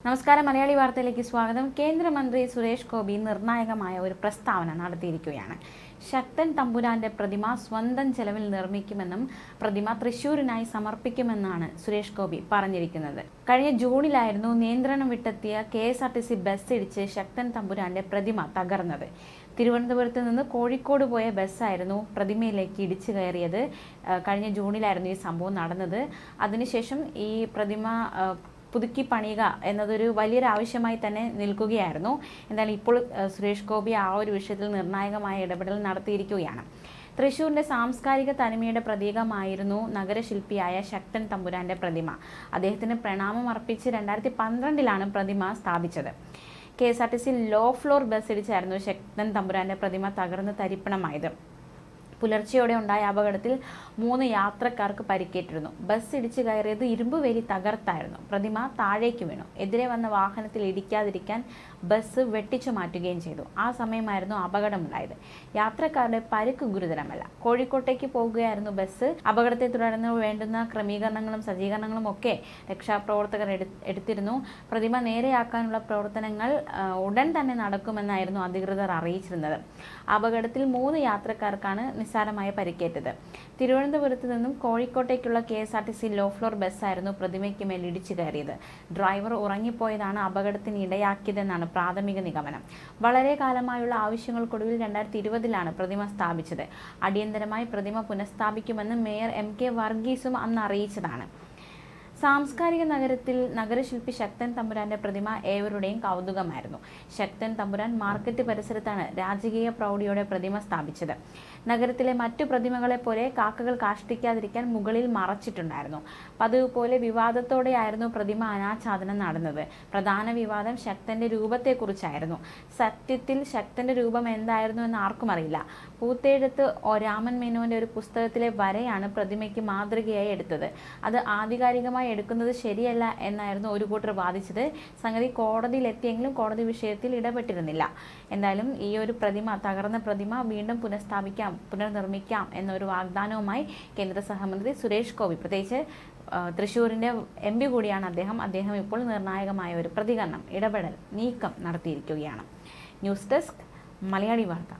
നമസ്കാരം, മലയാളി വാർത്തയിലേക്ക് സ്വാഗതം. കേന്ദ്രമന്ത്രി സുരേഷ് ഗോപി നിർണായകമായ ഒരു പ്രസ്താവന നടത്തിയിരിക്കുകയാണ്. ശക്തൻ തമ്പുരാന്റെ പ്രതിമ സ്വന്തം ചെലവിൽ നിർമ്മിക്കുമെന്നും പ്രതിമ തൃശ്ശൂരിനായി സമർപ്പിക്കുമെന്നാണ് സുരേഷ് ഗോപി പറഞ്ഞിരിക്കുന്നത്. കഴിഞ്ഞ ജൂണിലായിരുന്നു നിയന്ത്രണം വിട്ടെത്തിയ KSRTC ബസ് ഇടിച്ച് ശക്തൻ തമ്പുരാന്റെ പ്രതിമ തകർന്നത്. തിരുവനന്തപുരത്ത് നിന്ന് കോഴിക്കോട് പോയ ബസ്സായിരുന്നു പ്രതിമയിലേക്ക് ഇടിച്ചു കയറിയത്. കഴിഞ്ഞ ജൂണിലായിരുന്നു ഈ സംഭവം നടന്നത്. അതിനുശേഷം ഈ പ്രതിമ പുതുക്കി പണിയുക എന്നതൊരു വലിയൊരു ആവശ്യമായി തന്നെ നിൽക്കുകയായിരുന്നു. എന്തായാലും ഇപ്പോൾ സുരേഷ് ഗോപി ആ ഒരു വിഷയത്തിൽ നിർണായകമായ ഇടപെടൽ നടത്തിയിരിക്കുകയാണ്. തൃശ്ശൂരിന്റെ സാംസ്കാരിക തനിമയുടെ പ്രതീകമായിരുന്നു നഗരശില്പിയായ ശക്തൻ തമ്പുരാന്റെ പ്രതിമ. അദ്ദേഹത്തിന് പ്രണാമം അർപ്പിച്ച് 2012 പ്രതിമ സ്ഥാപിച്ചത്. KSRTC ലോ ഫ്ലോർ ബസ് ഇടിച്ചായിരുന്നു ശക്തൻ തമ്പുരാന്റെ പ്രതിമ തകർന്ന് തരിപ്പണമായത്. പുലർച്ചെയോടെ ഉണ്ടായ അപകടത്തിൽ 3 യാത്രക്കാർക്ക് പരിക്കേറ്റിരുന്നു. ബസ് ഇടിച്ചു കയറിയത് ഇരുമ്പുവേലി തകർത്തായിരുന്നു. പ്രതിമ താഴേക്ക് വീണു. എതിരെ വന്ന വാഹനത്തിൽ ഇടിക്കാതിരിക്കാൻ ബസ് വെട്ടിച്ചു മാറ്റുകയും ചെയ്തു. ആ സമയമായിരുന്നു അപകടമുണ്ടായത്. യാത്രക്കാരുടെ പരിക്ക് ഗുരുതരമല്ല. കോഴിക്കോട്ടേക്ക് പോകുകയായിരുന്നു ബസ്. അപകടത്തെ തുടർന്ന് വേണ്ടുന്ന ക്രമീകരണങ്ങളും സജ്ജീകരണങ്ങളും ഒക്കെ രക്ഷാപ്രവർത്തകർ എടുത്തിരുന്നു. പ്രതിമ നേരെയാക്കാനുള്ള പ്രവർത്തനങ്ങൾ ഉടൻ തന്നെ നടക്കുമെന്നായിരുന്നു അധികൃതർ അറിയിച്ചിരുന്നത്. അപകടത്തിൽ 3 യാത്രക്കാർക്കാണ് നിസ്സാരമായ പരിക്കേറ്റത്. തിരുവനന്തപുരത്ത് നിന്നും കോഴിക്കോട്ടേക്കുള്ള KSRTC ലോ ഫ്ലോർ ബസ്സായിരുന്നു പ്രതിമയ്ക്ക് മേൽ ഇടിച്ചു കയറിയത്. ഡ്രൈവർ ഉറങ്ങിപ്പോയതാണ് അപകടത്തിന് ഇടയാക്കിയതെന്നാണ് പ്രാഥമിക നിഗമനം. വളരെ കാലമായുള്ള ആവശ്യങ്ങൾക്കൊടുവിൽ 2020 പ്രതിമ സ്ഥാപിച്ചത്. അടിയന്തരമായി പ്രതിമ പുനഃസ്ഥാപിക്കുമെന്ന് മേയർ MK വർഗീസും അന്ന് അറിയിച്ചതാണ്. സാംസ്കാരിക നഗരത്തിൽ നഗരശില്പി ശക്തൻ തമ്പുരാന്റെ പ്രതിമ ഏവരുടെയും കൗതുകമായിരുന്നു. ശക്തൻ തമ്പുരാൻ മാർക്കറ്റ് പരിസരത്താണ് രാജകീയ പ്രൗഢിയോടെ പ്രതിമ സ്ഥാപിച്ചത്. നഗരത്തിലെ മറ്റു പ്രതിമകളെ പോലെ കാക്കകൾ കാഷ്ടിക്കാതിരിക്കാൻ മുകളിൽ മറച്ചിട്ടുണ്ടായിരുന്നു. പതിവ് പോലെ വിവാദത്തോടെയായിരുന്നു പ്രതിമ അനാച്ഛാദനം നടന്നത്. പ്രധാന വിവാദം ശക്തന്റെ രൂപത്തെക്കുറിച്ചായിരുന്നു. സത്യത്തിൽ ശക്തന്റെ രൂപം എന്തായിരുന്നു എന്ന് ആർക്കും അറിയില്ല. പൂത്തേഴത്ത് രാമൻ മേനോന്റെ ഒരു പുസ്തകത്തിലെ വരയാണ് പ്രതിമയ്ക്ക് മാതൃകയായി എടുത്തത്. അത് ആധികാരികമായി എടുക്കുന്നത് ശരിയല്ല എന്നായിരുന്നു ഒരു കൂട്ടർ വാദിച്ചത്. സംഗതി കോടതിയിലെത്തിയെങ്കിലും കോടതി വിഷയത്തിൽ ഇടപെട്ടിരുന്നില്ല. എന്തായാലും ഈ ഒരു തകർന്ന പ്രതിമ വീണ്ടും പുനർനിർമ്മിക്കാം എന്നൊരു വാഗ്ദാനവുമായി കേന്ദ്ര സഹമന്ത്രി സുരേഷ് ഗോപി, പ്രത്യേകിച്ച് തൃശ്ശൂരിന്റെ MP കൂടിയാണ് അദ്ദേഹം ഇപ്പോൾ നിർണായകമായ ഒരു പ്രതികരണം, ഇടപെടൽ, നീക്കം നടത്തിയിരിക്കുകയാണ്. ന്യൂസ് ഡെസ്ക്, മലയാളി വാർത്ത.